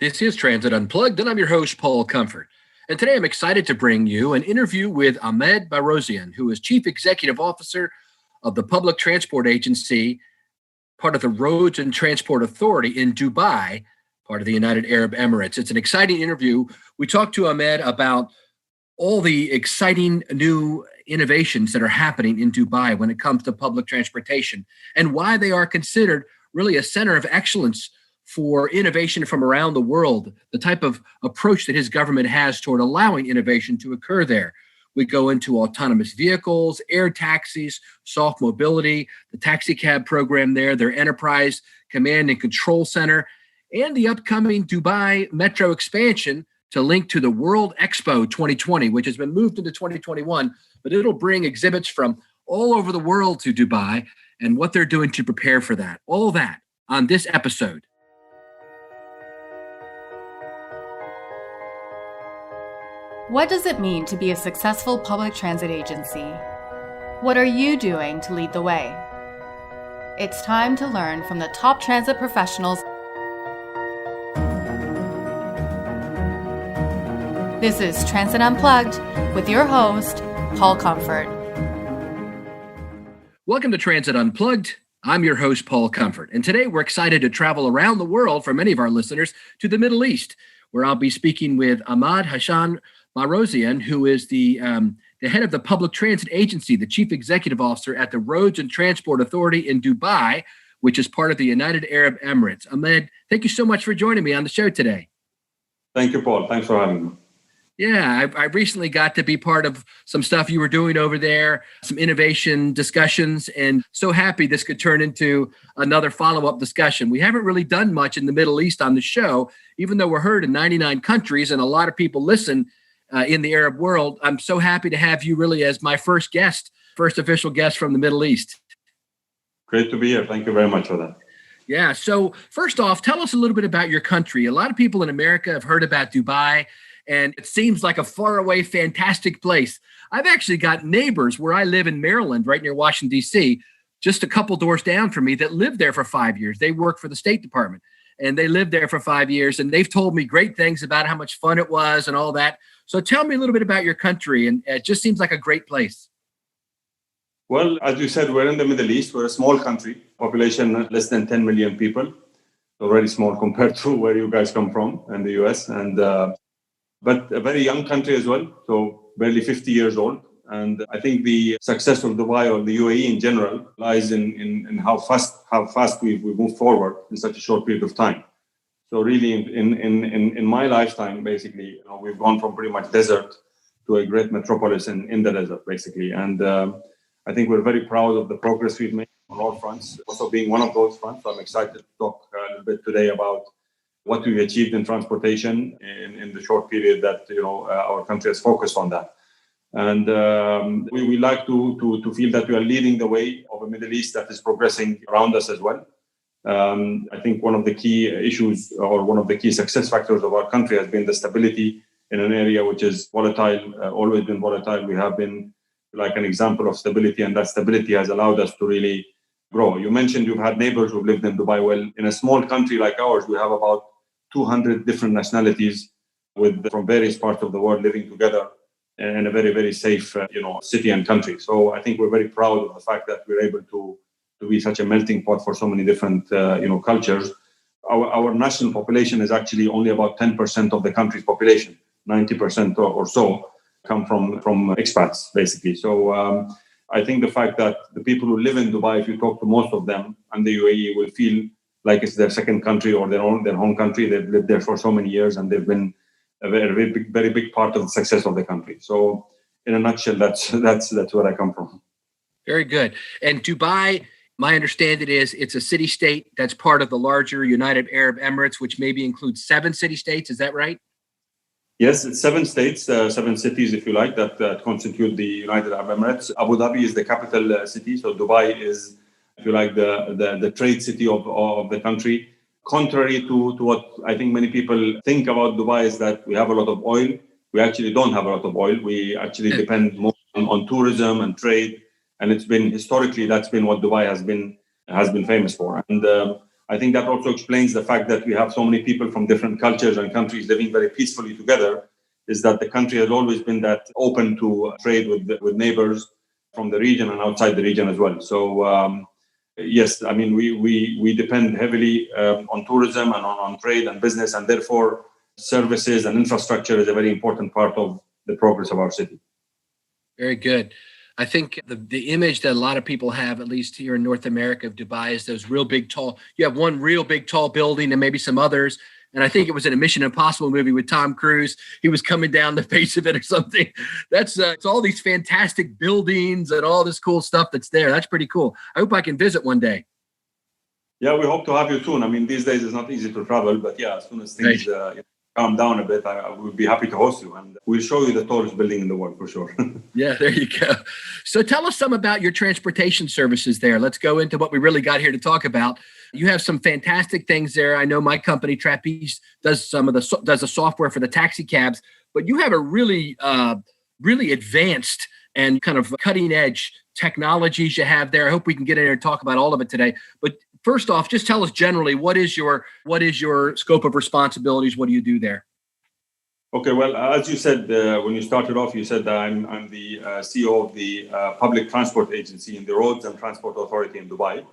This is Transit Unplugged, and I'm your host, Paul Comfort. And today I'm excited to bring you an interview with Ahmed Bahrozyan, who is Chief Executive Officer of the Public Transport Agency, part of the Roads and Transport Authority in Dubai, part of the United Arab Emirates. It's an exciting interview. We talked to Ahmed about all the exciting new innovations that are happening in Dubai when it comes to public transportation and why they are considered really a center of excellence for innovation from around the world, the type of approach that his government has toward allowing innovation to occur there. We go into autonomous vehicles, air taxis, soft mobility, the taxi cab program there, their enterprise command and control center, and the upcoming Dubai metro expansion to link to the World Expo 2020, which has been moved into 2021, but it'll bring exhibits from all over the world to Dubai and what they're doing to prepare for that. All that on this episode. What does it mean to be a successful public transit agency? What are you doing to lead the way? It's time to learn from the top transit professionals. This is Transit Unplugged with your host, Paul Comfort. Welcome to Transit Unplugged. I'm your host, Paul Comfort. And today we're excited to travel around the world for many of our listeners to the Middle East, where I'll be speaking with Ahmed Hashem Bahrozyan, who is the head of the Public Transit Agency, the Chief Executive Officer at the Roads and Transport Authority in Dubai, which is part of the United Arab Emirates. Ahmed, thank you so much for joining me on the show today. Thank you, Paul. Thanks for having me. Yeah, I recently got to be part of some stuff you were doing over there, some innovation discussions, and so happy this could turn into another follow-up discussion. We haven't really done much in the Middle East on the show, even though we're heard in 99 countries and a lot of people listen in the Arab world. I'm so happy to have you really as my first official guest from the Middle East. Great to be here. Thank you very much for that. Yeah. So first off, tell us a little bit about your country. A lot of people in America have heard about Dubai, and it seems like a faraway, fantastic place. I've actually got neighbors where I live in Maryland, right near Washington, D.C., just a couple doors down from me that lived there for 5 years. They work for the State Department, and they lived there for 5 years, and they've told me great things about how much fun it was and all that. So tell me a little bit about your country, and it just seems like a great place. Well, as you said, we're in the Middle East. We're a small country, population less than 10 million people, so very small compared to where you guys come from in the US, and but a very young country as well, so barely 50 years old. And I think the success of Dubai or the UAE in general lies in how fast we've moved forward in such a short period of time. So really, in my lifetime, basically, we've gone from pretty much desert to a great metropolis in the desert, basically. And I think we're very proud of the progress we've made on all fronts, also being one of those fronts. So I'm excited to talk a little bit today about what we've achieved in transportation in the short period that our country has focused on that. And we like to feel that we are leading the way of a Middle East that is progressing around us as well. I think one of the key issues or one of the key success factors of our country has been the stability in an area which is volatile, always been volatile. We have been like an example of stability, and that stability has allowed us to really grow. You mentioned you've had neighbors who've lived in Dubai. Well, in a small country like ours, we have about 200 different nationalities from various parts of the world living together in a very, very safe, city and country. So I think we're very proud of the fact that we're able to be such a melting pot for so many different, cultures. Our national population is actually only about 10% of the country's population. 90% or so come from expats, basically. So I think the fact that the people who live in Dubai, if you talk to most of them and the UAE, will feel like it's their second country or their home country. They've lived there for so many years, and they've been a very big part of the success of the country. So in a nutshell, that's where I come from. Very good. And Dubai, my understanding is it's a city-state that's part of the larger United Arab Emirates, which maybe includes 7 city-states. Is that right? Yes, it's 7 states, 7 cities, if you like, that constitute the United Arab Emirates. Abu Dhabi is the capital city. So Dubai is, if you like, the trade city of the country. Contrary to what I think many people think about Dubai is that we have a lot of oil. We actually don't have a lot of oil. We actually depend more on tourism and trade. And it's been historically, that's been what Dubai has been famous for. And I think that also explains the fact that we have so many people from different cultures and countries living very peacefully together, is that the country has always been that open to trade with neighbors from the region and outside the region as well. So yes, I mean, we depend heavily on tourism and on trade and business, and therefore services and infrastructure is a very important part of the progress of our city. Very good. I think the image that a lot of people have, at least here in North America, of Dubai is those real big, tall, you have one real big, tall building and maybe some others. And I think it was in a Mission Impossible movie with Tom Cruise. He was coming down the face of it or something. That's it's all these fantastic buildings and all this cool stuff that's there. That's pretty cool. I hope I can visit one day. Yeah, we hope to have you soon. I mean, these days it's not easy to travel, but yeah, as soon as things calm down a bit, I would be happy to host you, and we'll show you the tallest building in the world for sure. Yeah, there you go. So tell us some about your transportation services there. Let's go into what we really got here to talk about. You have some fantastic things there. I know my company Trapeze does the software for the taxi cabs, but you have a really advanced and kind of cutting edge technologies you have there. I hope we can get in there and talk about all of it today. But first off, just tell us generally, what is your scope of responsibilities? What do you do there? Okay, well, as you said, when you started off, you said that I'm the CEO of the Public Transport Agency in the Roads and Transport Authority in Dubai.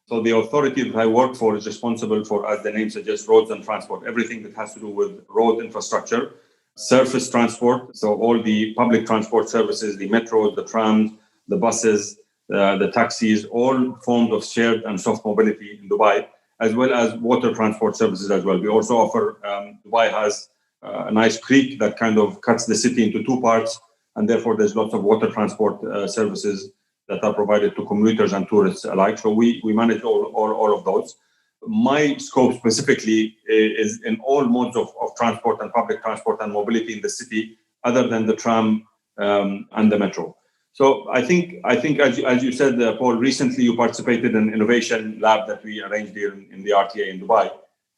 So the authority that I work for is responsible for, as the name suggests, roads and transport, everything that has to do with road infrastructure, surface transport, so all the public transport services, the metros, the trams, the buses, the taxis, all forms of shared and soft mobility in Dubai, as well as water transport services as well. We also offer, Dubai has a nice creek that kind of cuts the city into two parts, and therefore there's lots of water transport services that are provided to commuters and tourists alike. So we manage all of those. My scope specifically is in all modes of transport and public transport and mobility in the city, other than the tram and the metro. So I think as you said, Paul, recently you participated in an innovation lab that we arranged here in the RTA in Dubai.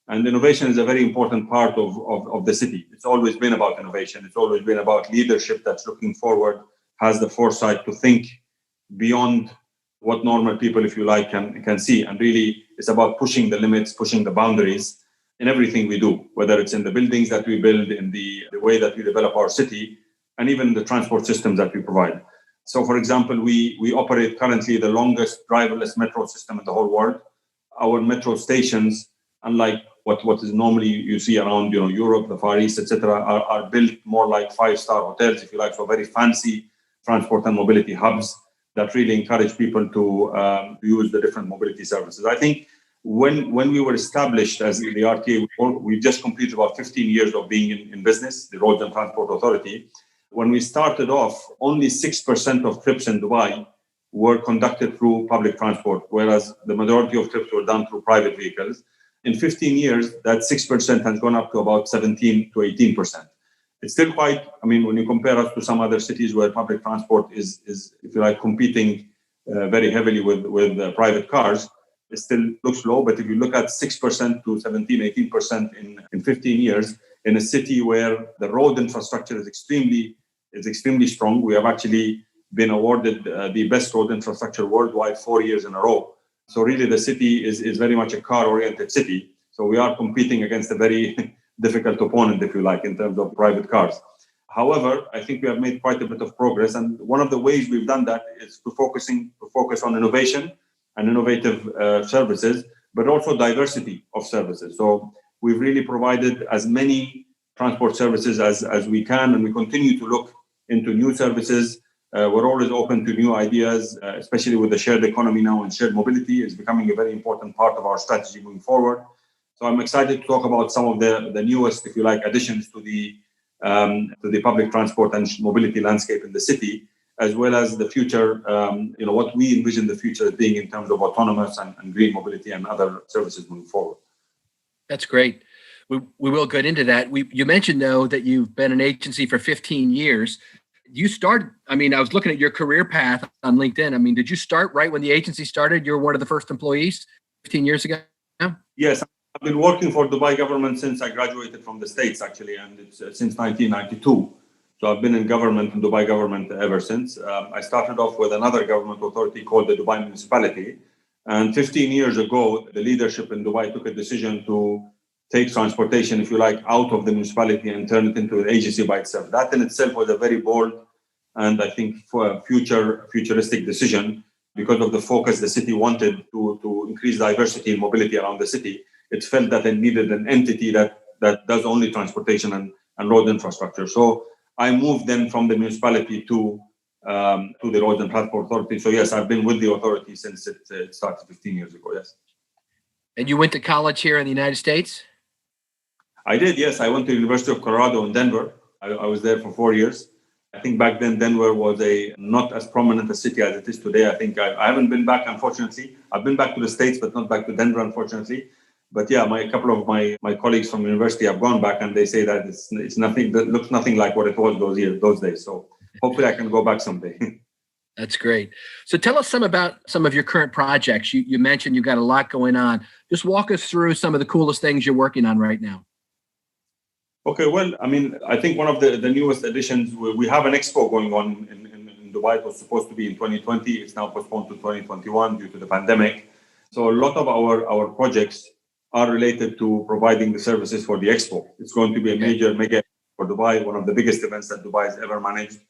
And innovation is a very important part of the city. It's always been about innovation. It's always been about leadership that's looking forward, has the foresight to think beyond what normal people, if you like, can see. And really, it's about pushing the limits, pushing the boundaries in everything we do, whether it's in the buildings that we build, in the way that we develop our city, and even the transport systems that we provide. So, for example, we operate currently the longest driverless metro system in the whole world. Our metro stations, unlike what is normally you see around Europe, the Far East, etc., are built more like 5-star hotels, if you like, so very fancy transport and mobility hubs that really encourage people to use the different mobility services. I think when we were established as the RTA, we just completed about 15 years of being in business, the Roads and Transport Authority. When we started off, only 6% of trips in Dubai were conducted through public transport, whereas the majority of trips were done through private vehicles. In 15 years, that 6% has gone up to about 17 to 18%. It's still quite, when you compare us to some other cities where public transport is if you like, competing very heavily with private cars, it still looks low. But if you look at 6% to 17, 18% in 15 years, in a city where the road infrastructure is extremely strong, we have actually been awarded the best road infrastructure worldwide 4 years in a row. So really the city is very much a car-oriented city. So we are competing against a very difficult opponent, if you like, in terms of private cars. However, I think we have made quite a bit of progress. And one of the ways we've done that is to focus on innovation and innovative services, but also diversity of services. So we've really provided as many transport services as we can, and we continue to look into new services. We're always open to new ideas, especially with the shared economy now, and shared mobility is becoming a very important part of our strategy moving forward. So I'm excited to talk about some of the newest, if you like, additions to the public transport and mobility landscape in the city, as well as the future, what we envision the future as being in terms of autonomous and green mobility and other services moving forward. That's great. We will get into that. You mentioned, though, that you've been an agency for 15 years. You started, I was looking at your career path on LinkedIn. Did you start right when the agency started? You were one of the first employees 15 years ago? Yes, I've been working for Dubai government since I graduated from the States, actually, and it's since 1992. So I've been in government, in Dubai government ever since. I started off with another government authority called the Dubai Municipality. And 15 years ago, the leadership in Dubai took a decision to take transportation, if you like, out of the municipality and turn it into an agency by itself. That in itself was a very bold and I think for a futuristic decision because of the focus the city wanted to increase diversity and mobility around the city. It felt that it needed an entity that does only transportation and road infrastructure. So I moved then from the municipality to the Road and Transport Authority. So yes, I've been with the authority since it started 15 years ago, yes. And you went to college here in the United States? I did, yes. I went to the University of Colorado in Denver. I was there for 4 years. I think back then Denver was not as prominent a city as it is today. I think I haven't been back, unfortunately. I've been back to the States, but not back to Denver, unfortunately. But yeah, a couple of my colleagues from university have gone back and they say that it's nothing, that looks nothing like what it was those days. So hopefully I can go back someday. That's great. So tell us about some of your current projects. You mentioned you've got a lot going on. Just walk us through some of the coolest things you're working on right now. Okay, well, I think one of the newest additions, we have an expo going on in Dubai. It was supposed to be in 2020. It's now postponed to 2021 due to the pandemic. So a lot of our projects are related to providing the services for the expo. It's going to be a mega for Dubai, one of the biggest events that Dubai has ever managed.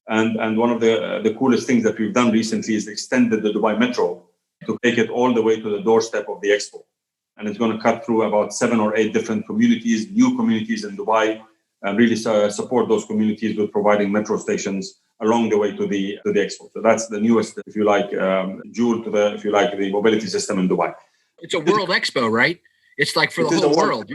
And one of the coolest things that we've done recently is extended the Dubai Metro to take it all the way to the doorstep of the expo. And it's going to cut through about 7 or 8 different communities, new communities in Dubai, and really support those communities with providing metro stations along the way to the expo. So that's the newest, if you like, jewel to the mobility system in Dubai. It's a world expo, right? It's like for the whole world.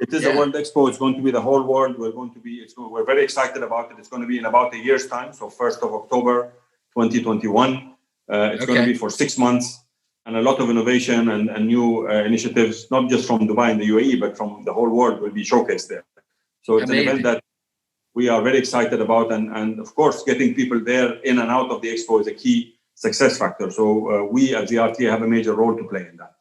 It is a world expo. It's going to be the whole world. We're very excited about it. It's going to be in about a year's time. So 1st of October, 2021. It's going to be for 6 months. And a lot of innovation and new initiatives, not just from Dubai and the UAE, but from the whole world will be showcased there. So it's an event that we are very excited about. And of course, getting people there in and out of the expo is a key success factor. So we at the RTA have a major role to play in that.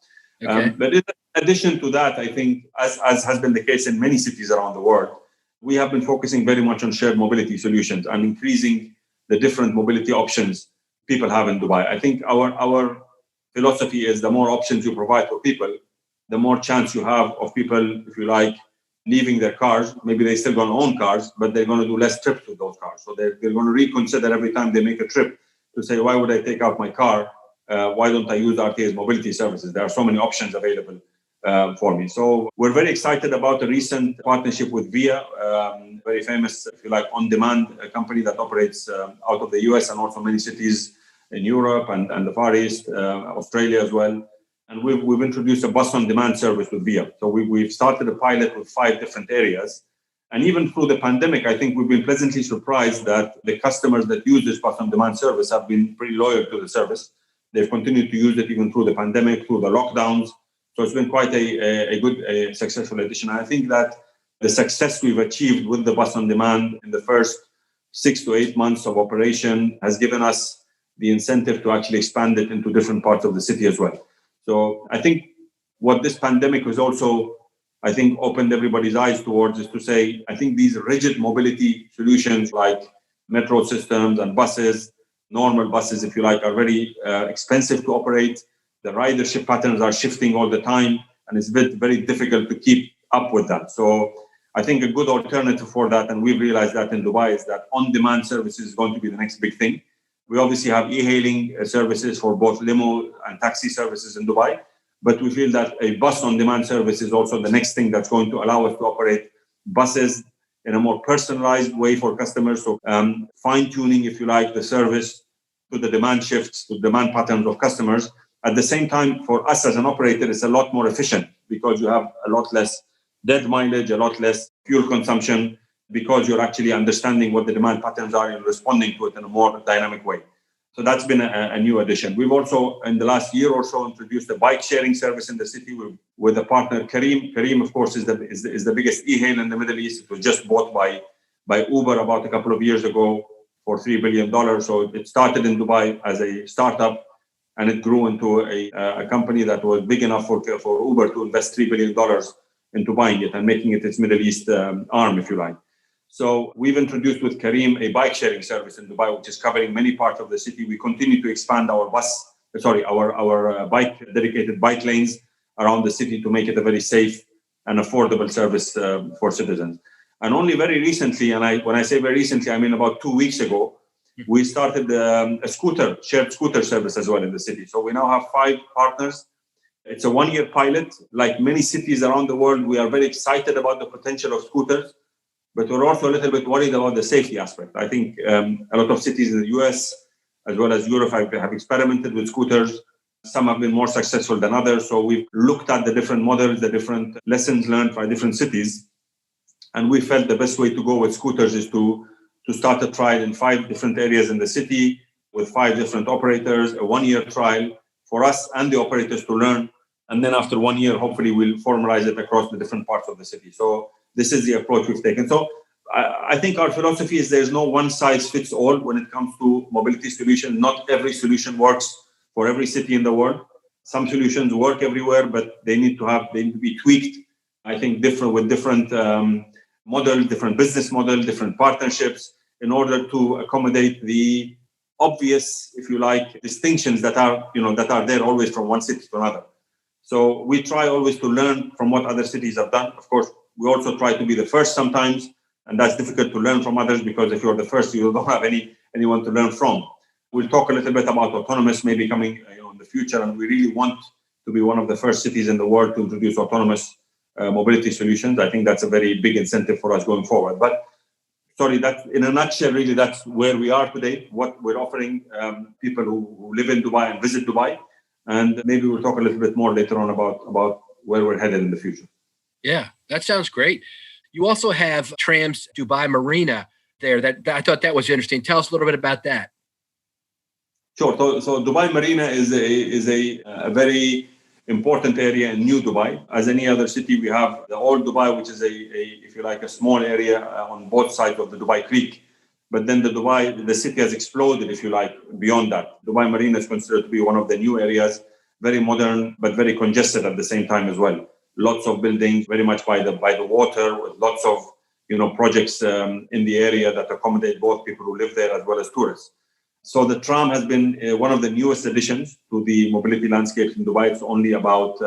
Okay. But in addition to that, I think, as has been the case in many cities around the world, we have been focusing very much on shared mobility solutions and increasing the different mobility options people have in Dubai. I think our philosophy is the more options you provide for people, the more chance you have of people, if you like, leaving their cars. Maybe they're still going to own cars, but they're going to do less trips with those cars. So they're going to reconsider every time they make a trip to say, why would I take out my car? Why don't I use RTA's mobility services? There are so many options available for me. So we're very excited about the recent partnership with Via, very famous, if you like, on-demand company that operates out of the US and also many cities in Europe and the Far East, Australia as well. And we've introduced a bus on-demand service with Via. So we've started a pilot with 5 different areas. And even through the pandemic, I think we've been pleasantly surprised that the customers that use this bus on-demand service have been pretty loyal to the service. They've continued to use it even through the pandemic, through the lockdowns. So it's been quite a good, successful addition. I think that the success we've achieved with the bus on demand in the first 6 to 8 months of operation has given us the incentive to actually expand it into different parts of the city as well. So I think what this pandemic has also, I think, opened everybody's eyes towards is to say, I think these rigid mobility solutions like metro systems and buses, normal buses, if you like, are very expensive to operate. The ridership patterns are shifting all the time, and it's very difficult to keep up with that. So I think a good alternative for that, and we've realized that in Dubai, is that on-demand services is going to be the next big thing. We obviously have e-hailing services for both limo and taxi services in Dubai, but we feel that a bus on-demand service is also the next thing that's going to allow us to operate buses in a more personalized way for customers. So fine-tuning, if you like, the service to the demand shifts, to demand patterns of customers. At the same time, for us as an operator, it's a lot more efficient because you have a lot less dead mileage, a lot less fuel consumption, because you're actually understanding what the demand patterns are and responding to it in a more dynamic way. So that's been a new addition. We've also, in the last year or so, introduced a bike sharing service in the city with a partner, Careem. Careem, of course, is the biggest e-hail in the Middle East. It was just bought by Uber about a couple of years ago for $3 billion. So it started in Dubai as a startup, and it grew into a company that was big enough for Uber to invest $3 billion into buying it and making it its Middle East arm, if you like. So we've introduced with Careem a bike sharing service in Dubai, which is covering many parts of the city. We continue to expand our bus dedicated bike lanes around the city to make it a very safe and affordable service for citizens. And only very recently, when I say very recently, I mean about 2 weeks ago, we started a shared scooter service as well in the city. So we now have 5 partners. It's a 1-year pilot. Like many cities around the world, we are very excited about the potential of scooters, but we're also a little bit worried about the safety aspect. I think a lot of cities in the US, as well as Europe, have experimented with scooters. Some have been more successful than others. So we've looked at the different models, the different lessons learned by different cities. And we felt the best way to go with scooters is to start a trial in 5 different areas in the city with 5 different operators, a 1-year trial for us and the operators to learn. And then after 1 year, hopefully we'll formalize it across the different parts of the city. So this is the approach we've taken. So I think our philosophy is there's no one size fits all when it comes to mobility solutions. Not every solution works for every city in the world. Some solutions work everywhere, but they need to be tweaked. I think different models, different business models, different partnerships in order to accommodate the obvious, if you like, distinctions that are there always from one city to another. So we try always to learn from what other cities have done. Of course, we also try to be the first sometimes, and that's difficult to learn from others because if you're the first, you don't have anyone to learn from. We'll talk a little bit about autonomous maybe coming in the future, and we really want to be one of the first cities in the world to introduce autonomous mobility solutions. I think that's a very big incentive for us going forward. But that in a nutshell, really, that's where we are today, what we're offering people who live in Dubai and visit Dubai. And maybe we'll talk a little bit more later on about where we're headed in the future. Yeah, that sounds great. You also have Trams Dubai Marina there. That I thought that was interesting. Tell us a little bit about that. Sure. So Dubai Marina is a very important area in New Dubai. As any other city, we have the old Dubai, which is if you like, a small area on both sides of the Dubai Creek. But then the city has exploded, if you like, beyond that. Dubai Marina is considered to be one of the new areas, very modern, but very congested at the same time as well. Lots of buildings, very much by the water, with lots of projects in the area that accommodate both people who live there as well as tourists. So the tram has been one of the newest additions to the mobility landscape in Dubai. It's only about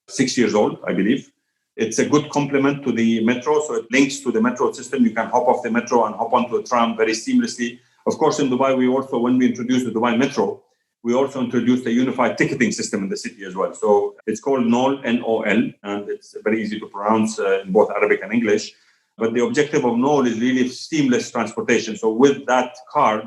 6 years old, I believe. It's a good complement to the metro, so it links to the metro system. You can hop off the metro and hop onto a tram very seamlessly. Of course, in Dubai, when we introduced the Dubai Metro, we also introduced a unified ticketing system in the city as well. So it's called NOL, N-O-L, and it's very easy to pronounce in both Arabic and English. But the objective of NOL is really seamless transportation. So with that card,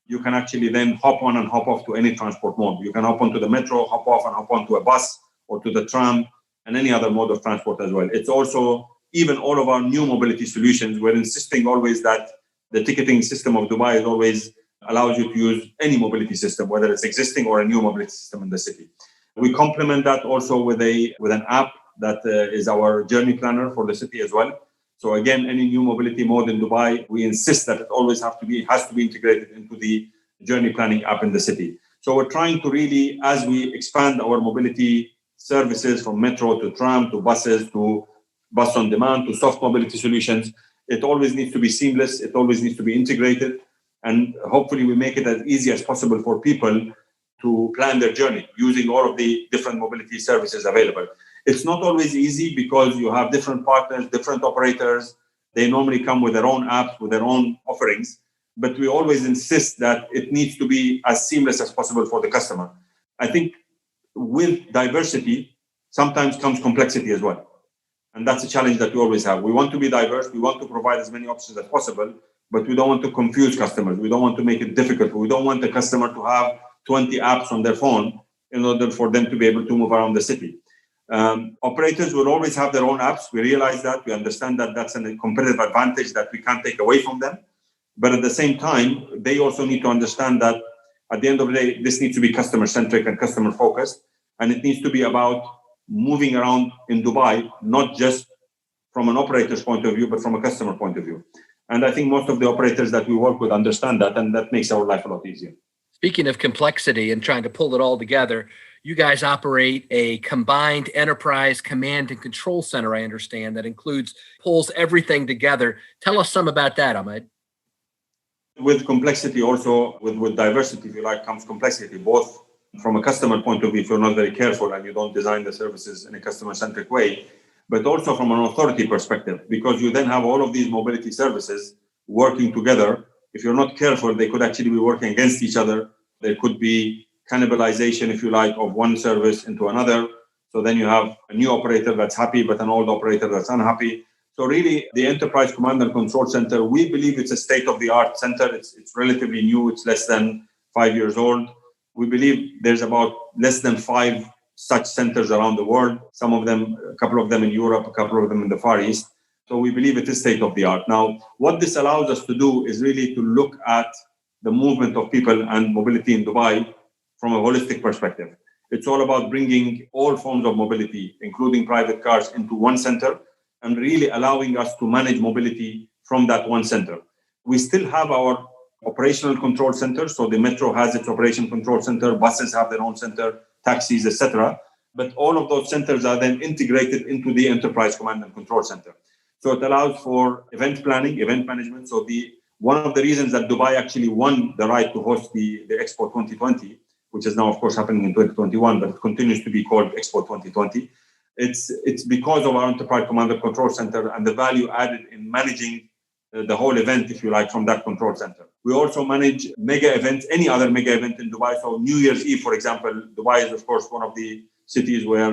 you can actually then hop on and hop off to any transport mode. You can hop onto the metro, hop off and hop onto a bus or to the tram, and any other mode of transport as well. It's also, even all of our new mobility solutions, we're insisting always that the ticketing system of Dubai is always allows you to use any mobility system, whether it's existing or a new mobility system in the city. We complement that also with an app that is our journey planner for the city as well. So again, any new mobility mode in Dubai, we insist that it always has to be integrated into the journey planning app in the city. So we're trying to really, as we expand our mobility services from metro to tram to buses to bus on demand to soft mobility solutions, it always needs to be seamless. It always needs to be integrated. And hopefully we make it as easy as possible for people to plan their journey using all of the different mobility services available. It's not always easy because you have different partners, different operators. They normally come with their own apps, with their own offerings. But we always insist that it needs to be as seamless as possible for the customer. I think with diversity, sometimes comes complexity as well. And that's a challenge that we always have. We want to be diverse. We want to provide as many options as possible, but we don't want to confuse customers. We don't want to make it difficult. We don't want the customer to have 20 apps on their phone in order for them to be able to move around the city. Operators will always have their own apps. We realize that. We understand that that's a competitive advantage that we can't take away from them. But at the same time, they also need to understand that at the end of the day, this needs to be customer-centric and customer-focused. And it needs to be about moving around in Dubai, not just from an operator's point of view, but from a customer point of view. And I think most of the operators that we work with understand that, and that makes our life a lot easier. Speaking of complexity and trying to pull it all together, you guys operate a combined enterprise command and control center, I understand, that pulls everything together. Tell us some about that, Ahmed. With complexity also, with diversity, if you like, comes complexity, both from a customer point of view if you're not very careful and you don't design the services in a customer-centric way, but also from an authority perspective, because you then have all of these mobility services working together. If you're not careful, they could actually be working against each other. There could be cannibalization, if you like, of one service into another. So then you have a new operator that's happy, but an old operator that's unhappy. So really, the Enterprise Command and Control Center, we believe it's a state-of-the-art center. It's relatively new. It's less than 5 years old. We believe there's about less than 5 such centers around the world. Some of them, a couple of them in Europe, a couple of them in the Far East. So we believe it is state-of-the-art. Now, what this allows us to do is really to look at the movement of people and mobility in Dubai from a holistic perspective. It's all about bringing all forms of mobility, including private cars, into one center and really allowing us to manage mobility from that one center. We still have our operational control center. So the metro has its operation control center, buses have their own center, taxis, etc. But all of those centers are then integrated into the Enterprise Command and Control Center. So it allows for event planning, event management. So one of the reasons that Dubai actually won the right to host the Expo 2020, which is now, of course, happening in 2021, but it continues to be called Expo 2020. It's because of our Enterprise Command and Control Center and the value added in managing the whole event, if you like, from that control center. We also manage mega events, any other mega event in Dubai. So New Year's Eve, for example, Dubai is, of course, one of the cities where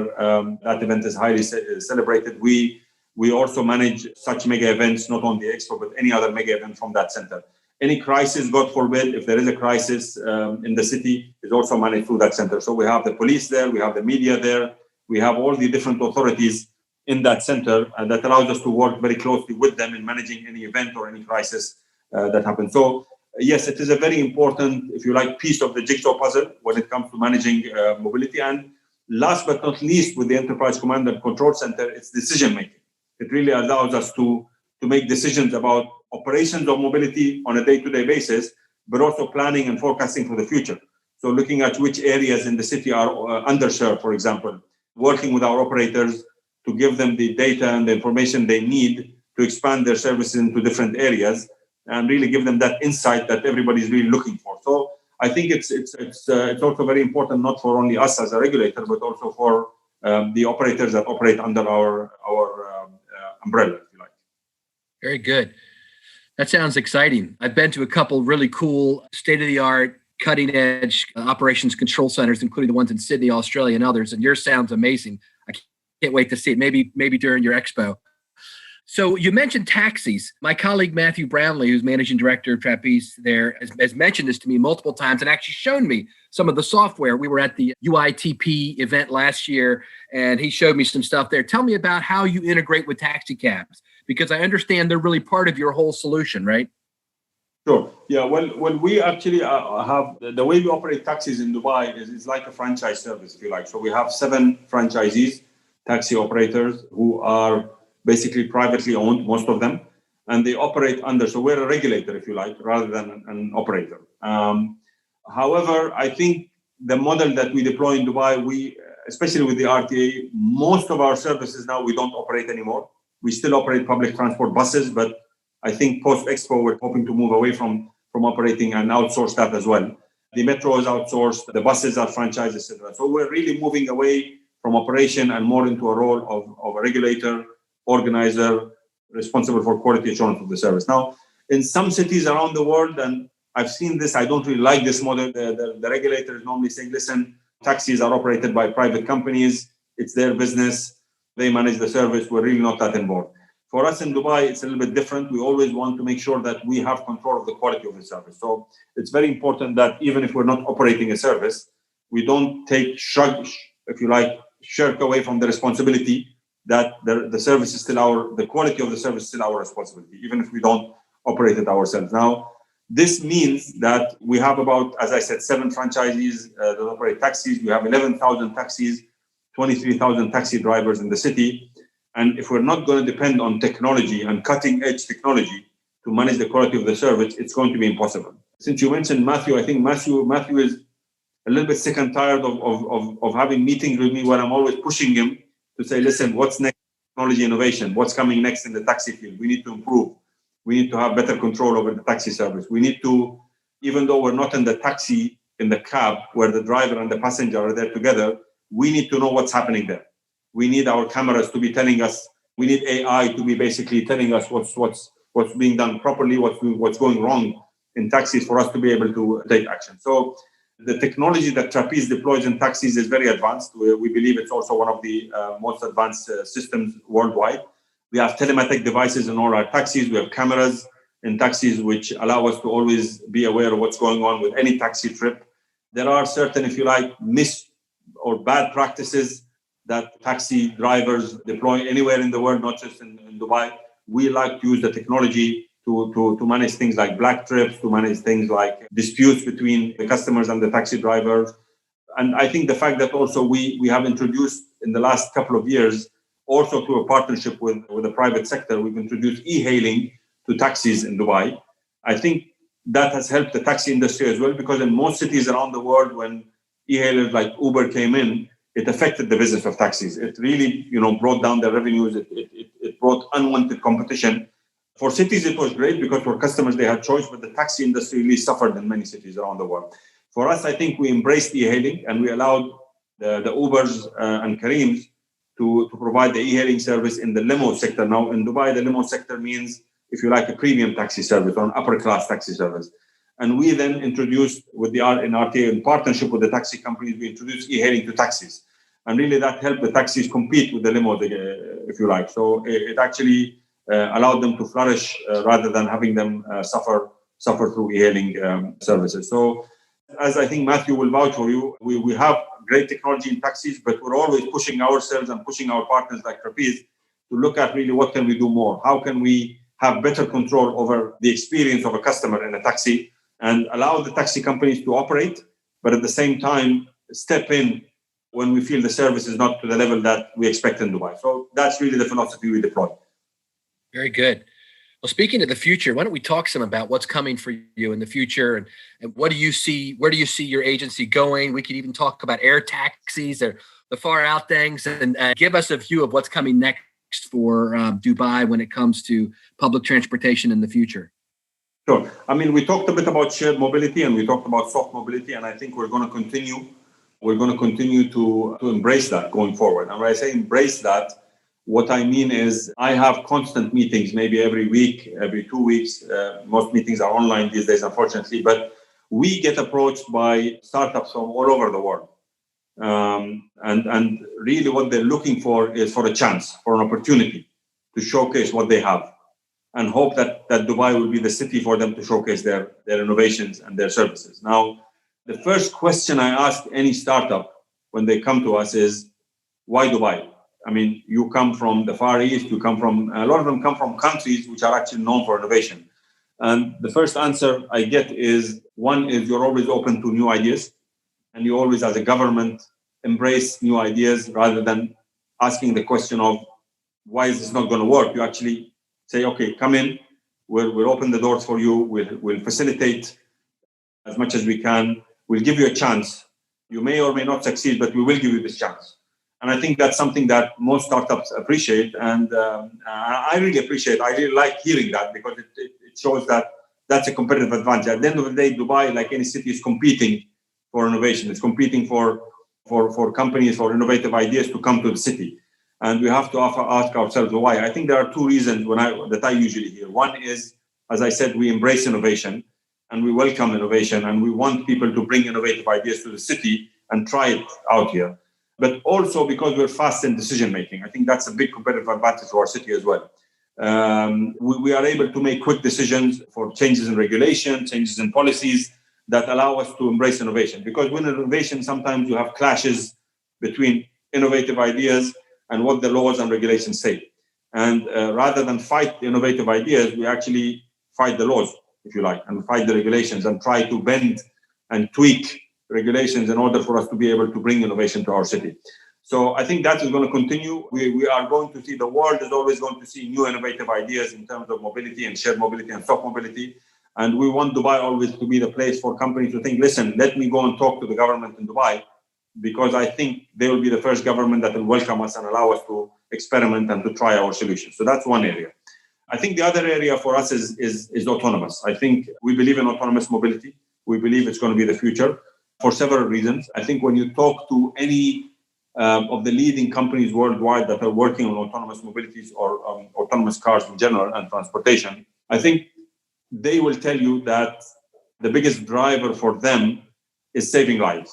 that event is highly celebrated. We also manage such mega events, not only Expo, but any other mega event from that center. Any crisis, God forbid, if there is a crisis in the city, is also managed through that center. So we have the police there, we have the media there, we have all the different authorities in that center, and that allows us to work very closely with them in managing any event or any crisis that happens. So yes, it is a very important, if you like, piece of the jigsaw puzzle when it comes to managing mobility. And last but not least, with the Enterprise Command and Control Center, it's decision making. It really allows us to make decisions about operations of mobility on a day-to-day basis, but also planning and forecasting for the future. So looking at which areas in the city are underserved, for example, working with our operators to give them the data and the information they need to expand their services into different areas and really give them that insight that everybody's really looking for. So I think it's also very important, not for only us as a regulator, but also for the operators that operate under our umbrella, if you like. Very good. That sounds exciting. I've been to a couple really cool state-of-the-art, cutting-edge operations control centers, including the ones in Sydney, Australia, and others. And yours sounds amazing. I can't wait to see it. Maybe during your expo. So you mentioned taxis. My colleague Matthew Brownlee, who's managing director of Trapeze there, has mentioned this to me multiple times and actually shown me some of the software. We were at the UITP event last year, and he showed me some stuff there. Tell me about how you integrate with taxi cabs, because I understand they're really part of your whole solution, right? Sure. Yeah. Well, we actually have the way we operate taxis in Dubai is like a franchise service, if you like. So we have 7 franchisees, taxi operators, who are basically privately owned, most of them, and they operate under. So we're a regulator, if you like, rather than an operator. However, I think the model that we deploy in Dubai, especially with the RTA, most of our services now we don't operate anymore. We still operate public transport buses, but I think post-Expo, we're hoping to move away from operating and outsource that as well. The metro is outsourced, the buses are franchised, etc. So we're really moving away from operation and more into a role of a regulator, organizer, responsible for quality assurance of the service. Now, in some cities around the world, and I've seen this, I don't really like this model. The regulator is normally saying, listen, taxis are operated by private companies. It's their business. They manage the service. We're really not that involved. For us in Dubai, it's a little bit different. We always want to make sure that we have control of the quality of the service. So it's very important that even if we're not operating a service, we don't shirk away from the responsibility that the service is still the quality of the service is still our responsibility, even if we don't operate it ourselves. Now, this means that we have about, as I said, 7 franchisees that operate taxis. We have 11,000 taxis, 23,000 taxi drivers in the city. And if we're not going to depend on technology and cutting-edge technology to manage the quality of the service, it's going to be impossible. Since you mentioned Matthew, I think Matthew is a little bit sick and tired of having meetings with me where I'm always pushing him to say, listen, what's next? Technology innovation. What's coming next in the taxi field? We need to improve. We need to have better control over the taxi service. We need to, even though we're not in the taxi in the cab where the driver and the passenger are there together, we need to know what's happening there. We need our cameras to be telling us. We need AI to be basically telling us what's being done properly, what's going wrong in taxis for us to be able to take action. So the technology that Trapeze deploys in taxis is very advanced. We believe it's also one of the most advanced systems worldwide. We have telematic devices in all our taxis. We have cameras in taxis which allow us to always be aware of what's going on with any taxi trip. There are certain, if you like, or bad practices that taxi drivers deploy anywhere in the world, not just in Dubai. We like to use the technology to manage things like black trips, to manage things like disputes between the customers and the taxi drivers. And I think the fact that also we have introduced in the last couple of years, also through a partnership with the private sector, we've introduced e-hailing to taxis in Dubai. I think that has helped the taxi industry as well, because in most cities around the world, when e-hailers like Uber came in, it affected the business of taxis. It really, brought down their revenues. It brought unwanted competition. For cities, it was great because for customers, they had choice, but the taxi industry really suffered in many cities around the world. For us, I think we embraced e-hailing and we allowed the Ubers and Careems to provide the e-hailing service in the limo sector. Now, in Dubai, the limo sector means, if you like, a premium taxi service or an upper-class taxi service. And we then introduced, in RTA, in partnership with the taxi companies, we introduced e-hailing to taxis. And really that helped the taxis compete with the limo, if you like. So it actually allowed them to flourish rather than having them suffer through e-hailing services. So as I think Matthew will vouch for you, we have great technology in taxis, but we're always pushing ourselves and pushing our partners like Trapeze to look at really what can we do more? How can we have better control over the experience of a customer in a taxi and allow the taxi companies to operate, but at the same time, step in when we feel the service is not to the level that we expect in Dubai. So that's really the philosophy we deploy. Very good. Well, speaking of the future, why don't we talk some about what's coming for you in the future and what do you see? Where do you see your agency going? We could even talk about air taxis or the far out things, and give us a view of what's coming next for Dubai when it comes to public transportation in the future. Sure. I mean, we talked a bit about shared mobility and we talked about soft mobility, and I think we're going to continue. We're going to continue to embrace that going forward. And when I say embrace that, what I mean is I have constant meetings, maybe every week, every 2 weeks. Most meetings are online these days, unfortunately, but we get approached by startups from all over the world. And really what they're looking for is for a chance, for an opportunity to showcase what they have, and hope that Dubai will be the city for them to showcase their innovations and their services. Now, the first question I ask any startup when they come to us is, why Dubai? I mean, you come from the Far East, a lot of them come from countries which are actually known for innovation. And the first answer I get is, one is you're always open to new ideas. And you always, as a government, embrace new ideas rather than asking the question of, why is this not going to work? You actually say, okay, come in, we'll open the doors for you, we'll facilitate as much as we can, we'll give you a chance. You may or may not succeed, but we will give you this chance. And I think that's something that most startups appreciate. And I really appreciate, I really like hearing that, because it shows that that's a competitive advantage. At the end of the day, Dubai, like any city, is competing for innovation. It's competing for companies, for innovative ideas to come to the city. And we have to ask ourselves why. I think there are two reasons that I usually hear. One is, as I said, we embrace innovation and we welcome innovation, and we want people to bring innovative ideas to the city and try it out here. But also because we're fast in decision making. I think that's a big competitive advantage to our city as well. We are able to make quick decisions for changes in regulation, changes in policies that allow us to embrace innovation. Because with innovation, sometimes you have clashes between innovative ideas and what the laws and regulations say. And rather than fight the innovative ideas, we actually fight the laws, if you like, and fight the regulations and try to bend and tweak regulations in order for us to be able to bring innovation to our city. So I think that is going to continue. We are going to see, the world is always going to see new innovative ideas in terms of mobility and shared mobility and soft mobility. And we want Dubai always to be the place for companies to think, listen, let me go and talk to the government in Dubai, because I think they will be the first government that will welcome us and allow us to experiment and to try our solutions. So that's one area. I think the other area for us is autonomous. I think we believe in autonomous mobility. We believe it's going to be the future. for several reasons. I think when you talk to any of the leading companies worldwide that are working on autonomous mobilities or autonomous cars in general and transportation, I think they will tell you that the biggest driver for them is saving lives.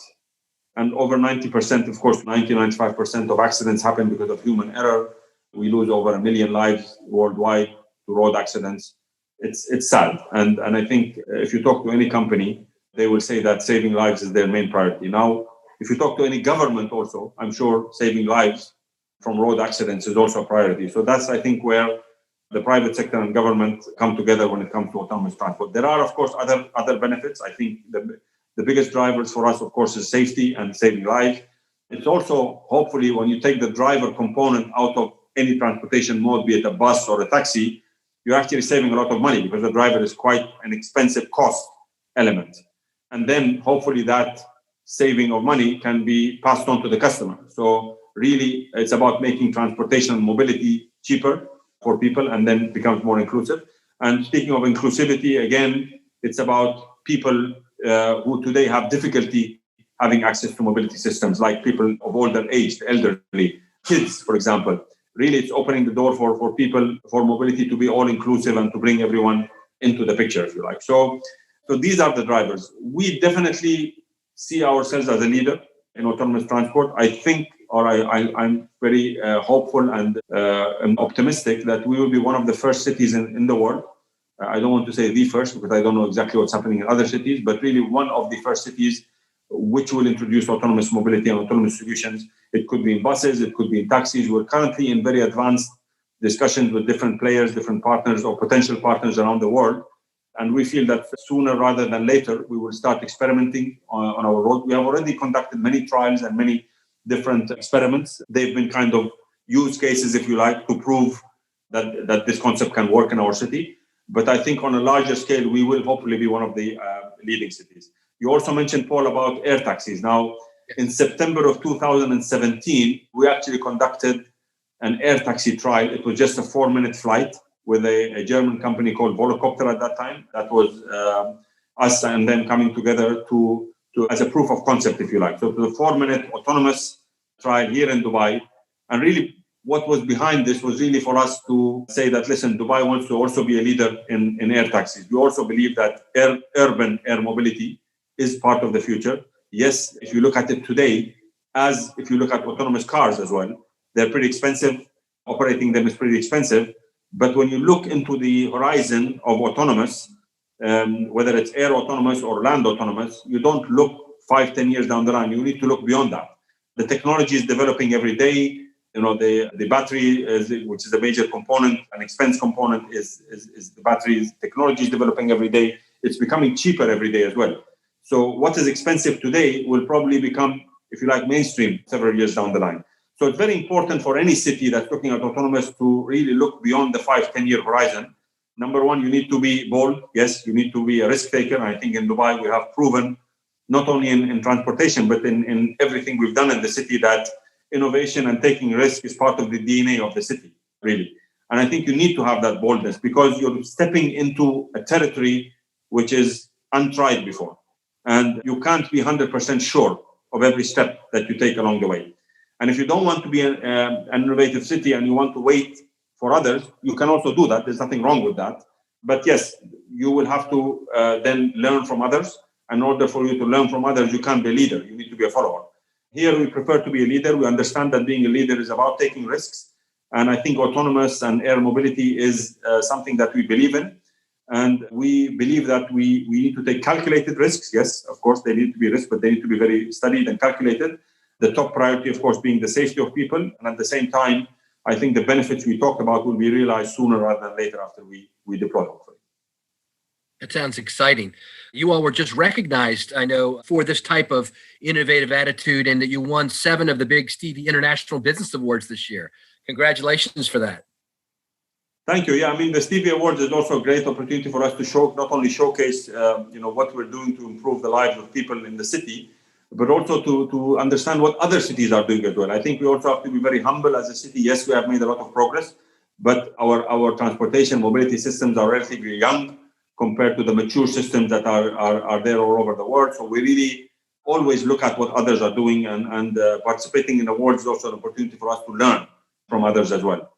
And over 90%, of course, 95% of accidents happen because of human error. We lose over 1 million lives worldwide to road accidents. It's sad. And I think if you talk to any company, they will say that saving lives is their main priority. Now, if you talk to any government also, I'm sure saving lives from road accidents is also a priority. So that's, I think, where the private sector and government come together when it comes to autonomous transport. There are, of course, other benefits. I think the biggest drivers for us, of course, is safety and saving lives. It's also, hopefully, when you take the driver component out of any transportation mode, be it a bus or a taxi, you're actually saving a lot of money because the driver is quite an expensive cost element. And then hopefully that saving of money can be passed on to the customer. So really, it's about making transportation and mobility cheaper for people and then becomes more inclusive. And speaking of inclusivity, again, it's about people who today have difficulty having access to mobility systems, like people of older age, the elderly, kids, for example. Really, it's opening the door for people, for mobility to be all inclusive and to bring everyone into the picture, if you like. So these are the drivers. We definitely see ourselves as a leader in autonomous transport. I think, or I'm very hopeful and optimistic that we will be one of the first cities in the world. I don't want to say the first because I don't know exactly what's happening in other cities, but really one of the first cities which will introduce autonomous mobility and autonomous solutions. It could be in buses, it could be in taxis. We're currently in very advanced discussions with different players, different partners or potential partners around the world. And we feel that sooner rather than later, we will start experimenting on our road. We have already conducted many trials and many different experiments. They've been kind of use cases, if you like, to prove that this concept can work in our city. But I think on a larger scale, we will hopefully be one of the leading cities. You also mentioned, Paul, about air taxis. Now, in September of 2017, we actually conducted an air taxi trial. It was just a 4-minute flight with a German company called Volocopter at that time. That was us and them coming together to as a proof of concept, if you like. So the 4-minute autonomous trial here in Dubai. And really what was behind this was really for us to say that, listen, Dubai wants to also be a leader in air taxis. We also believe that urban air mobility is part of the future. Yes, if you look at it today, as if you look at autonomous cars as well, they're pretty expensive. Operating them is pretty expensive. But when you look into the horizon of autonomous, whether it's air autonomous or land autonomous, you don't look 5-10 years down the line. You need to look beyond that. The technology is developing every day. You know, the battery, which is a major component, an expense component, is the battery. Technology is developing every day. It's becoming cheaper every day as well. So what is expensive today will probably become, if you like, mainstream several years down the line. So it's very important for any city that's looking at autonomous to really look beyond the 5-10 year horizon. Number one, you need to be bold. Yes, you need to be a risk taker. And I think in Dubai, we have proven, not only in transportation, but in everything we've done in the city, that innovation and taking risk is part of the DNA of the city, really. And I think you need to have that boldness because you're stepping into a territory which is untried before. And you can't be 100% sure of every step that you take along the way. And if you don't want to be an innovative city and you want to wait for others, you can also do that. There's nothing wrong with that. But yes, you will have to then learn from others. In order for you to learn from others, you can't be a leader. You need to be a follower. Here, we prefer to be a leader. We understand that being a leader is about taking risks. And I think autonomous and air mobility is something that we believe in. And we believe that we need to take calculated risks. Yes, of course, they need to be risks, but they need to be very studied and calculated. The top priority, of course, being the safety of people. And at the same time, I think the benefits we talked about will be realized sooner rather than later after we deploy, hopefully. That sounds exciting. You all were just recognized, I know, for this type of innovative attitude, and that you won 7 of the big Stevie International Business Awards this year. Congratulations for that. Thank you. Yeah, I mean, the Stevie Awards is also a great opportunity for us to not only showcase, what we're doing to improve the lives of people in the city, but also to understand what other cities are doing as well. I think we also have to be very humble as a city. Yes, we have made a lot of progress, but our transportation mobility systems are relatively young compared to the mature systems that are there all over the world. So we really always look at what others are doing, and participating in awards is also an opportunity for us to learn from others as well.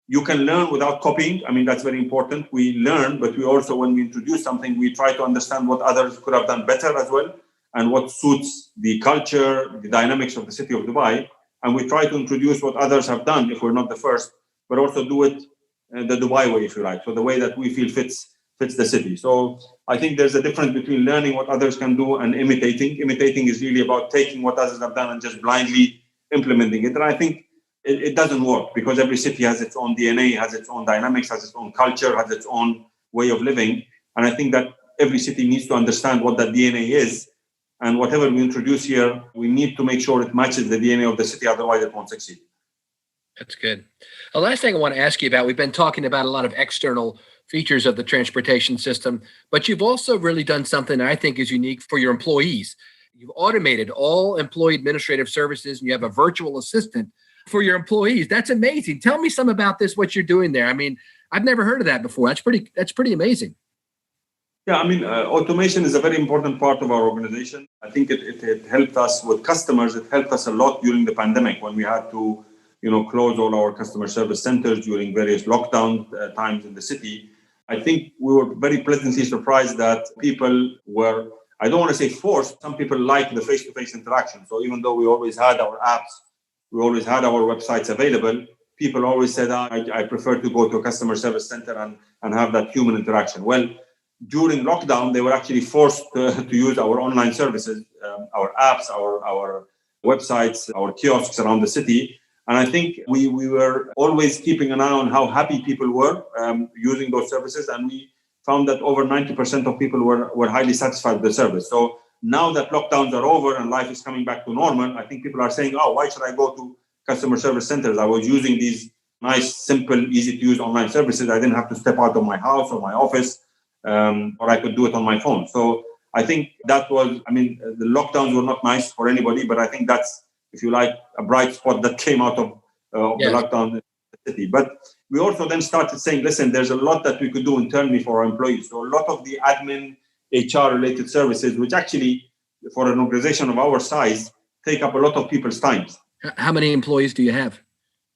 You can learn without copying. I mean, that's very important. We learn, but we also, when we introduce something, we try to understand what others could have done better as well, and what suits the culture, the dynamics of the city of Dubai. And we try to introduce what others have done, if we're not the first, but also do it the Dubai way, if you like. So the way that we feel fits the city. So I think there's a difference between learning what others can do and imitating. Imitating is really about taking what others have done and just blindly implementing it. And I think it doesn't work, because every city has its own DNA, has its own dynamics, has its own culture, has its own way of living. And I think that every city needs to understand what that DNA is. And whatever we introduce here, we need to make sure it matches the DNA of the city. Otherwise, it won't succeed. That's good. The last thing I want to ask you about, we've been talking about a lot of external features of the transportation system, but you've also really done something that I think is unique for your employees. You've automated all employee administrative services, and you have a virtual assistant for your employees. That's amazing. Tell me some about this, what you're doing there. I mean, I've never heard of that before. That's pretty amazing. Yeah, I mean, automation is a very important part of our organization. I think it helped us with customers. It helped us a lot during the pandemic, when we had to, close all our customer service centers during various lockdown times in the city. I think we were very pleasantly surprised that people were, I don't want to say forced, some people like the face-to-face interaction. So even though we always had our apps, we always had our websites available, people always said, I prefer to go to a customer service center and have that human interaction. Well, during lockdown, they were actually forced to use our online services, our apps, our websites, our kiosks around the city. And I think we were always keeping an eye on how happy people were using those services. And we found that over 90% of people were highly satisfied with the service. So now that lockdowns are over and life is coming back to normal, I think people are saying, why should I go to customer service centers? I was using these nice, simple, easy to use online services. I didn't have to step out of my house or my office. Or I could do it on my phone. So I think that was, the lockdowns were not nice for anybody, but I think that's, if you like, a bright spot that came out of the lockdown in the city. But we also then started saying, listen, there's a lot that we could do internally for our employees. So a lot of the admin, HR related services, which actually for an organization of our size, take up a lot of people's time. How many employees do you have?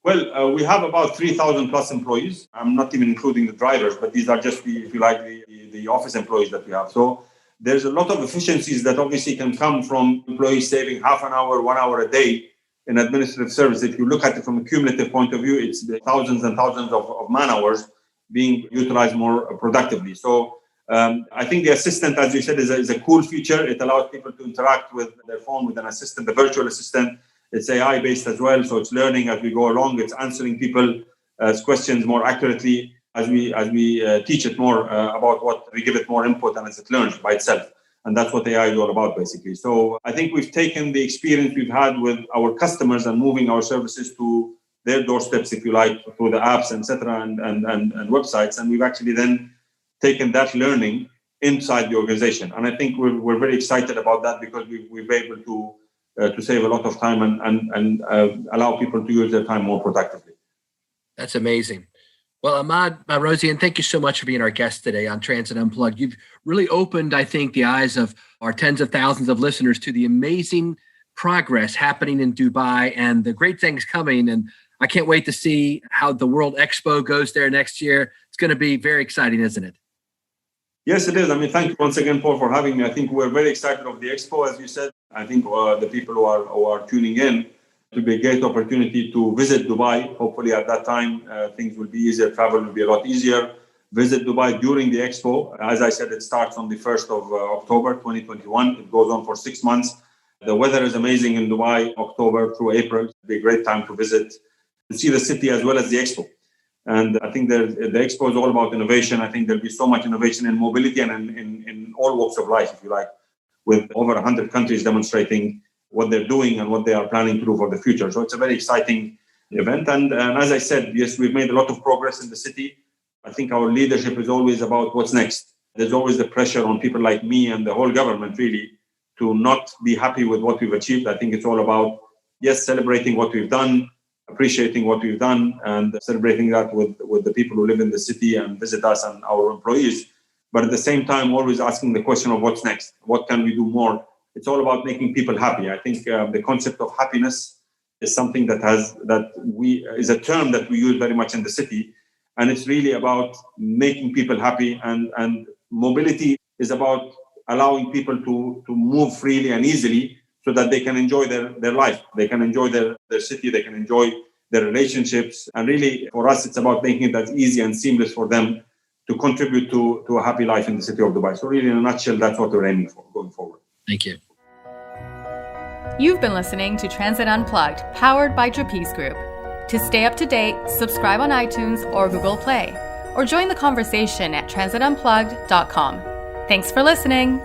Well, we have about 3,000 plus employees. I'm not even including the drivers, but these are just the office employees that we have. So there's a lot of efficiencies that obviously can come from employees saving half an hour, 1 hour a day in administrative service. If you look at it from a cumulative point of view, it's the thousands and thousands of man hours being utilized more productively. So I think the assistant, as you said, is a cool feature. It allows people to interact with their phone with an assistant, the virtual assistant. It's AI-based as well, so it's learning as we go along. It's answering people's questions more accurately as we teach it more about what we give it more input, and as it learns by itself. And that's what AI is all about, basically. So I think we've taken the experience we've had with our customers and moving our services to their doorsteps, if you like, through the apps, etc., and websites. And we've actually then taken that learning inside the organization. And I think we're very excited about that, because we've been able to save a lot of time and allow people to use their time more productively. That's amazing. Well, Ahmed Bahrozyan, thank you so much for being our guest today on Transit Unplugged. You've really opened, I think, the eyes of our tens of thousands of listeners to the amazing progress happening in Dubai and the great things coming. And I can't wait to see how the World Expo goes there next year. It's going to be very exciting, isn't it? Yes, it is. Thank you once again, Paul, for having me. I think we're very excited of the Expo, as you said. I think the people who are tuning in, it will be a great opportunity to visit Dubai. Hopefully at that time, things will be easier. Travel will be a lot easier. Visit Dubai during the Expo. As I said, it starts on the 1st of October, 2021. It goes on for 6 months. The weather is amazing in Dubai, October through April. It'll be a great time to visit, to see the city as well as the Expo. And I think the Expo is all about innovation. I think there'll be so much innovation in mobility and in all walks of life, if you like, with over 100 countries demonstrating what they're doing and what they are planning to do for the future. So it's a very exciting event. And as I said, yes, we've made a lot of progress in the city. I think our leadership is always about what's next. There's always the pressure on people like me and the whole government, really, to not be happy with what we've achieved. I think it's all about, yes, celebrating what we've done, appreciating what we've done, and celebrating that with the people who live in the city and visit us and our employees. But at the same time, always asking the question of what's next? What can we do more it's all about making people happy. I think the concept of happiness is something is a term that we use very much in the city. And it's really about making people happy, and mobility is about allowing people to move freely and easily so that they can enjoy their life. They can enjoy their city, they can enjoy their relationships. And really, for us, it's about making it as easy and seamless for them to contribute to a happy life in the city of Dubai. So really, in a nutshell, that's what we're aiming for going forward. Thank you. You've been listening to Transit Unplugged, powered by Trapeze Group. To stay up to date, subscribe on iTunes or Google Play, or join the conversation at transitunplugged.com. Thanks for listening.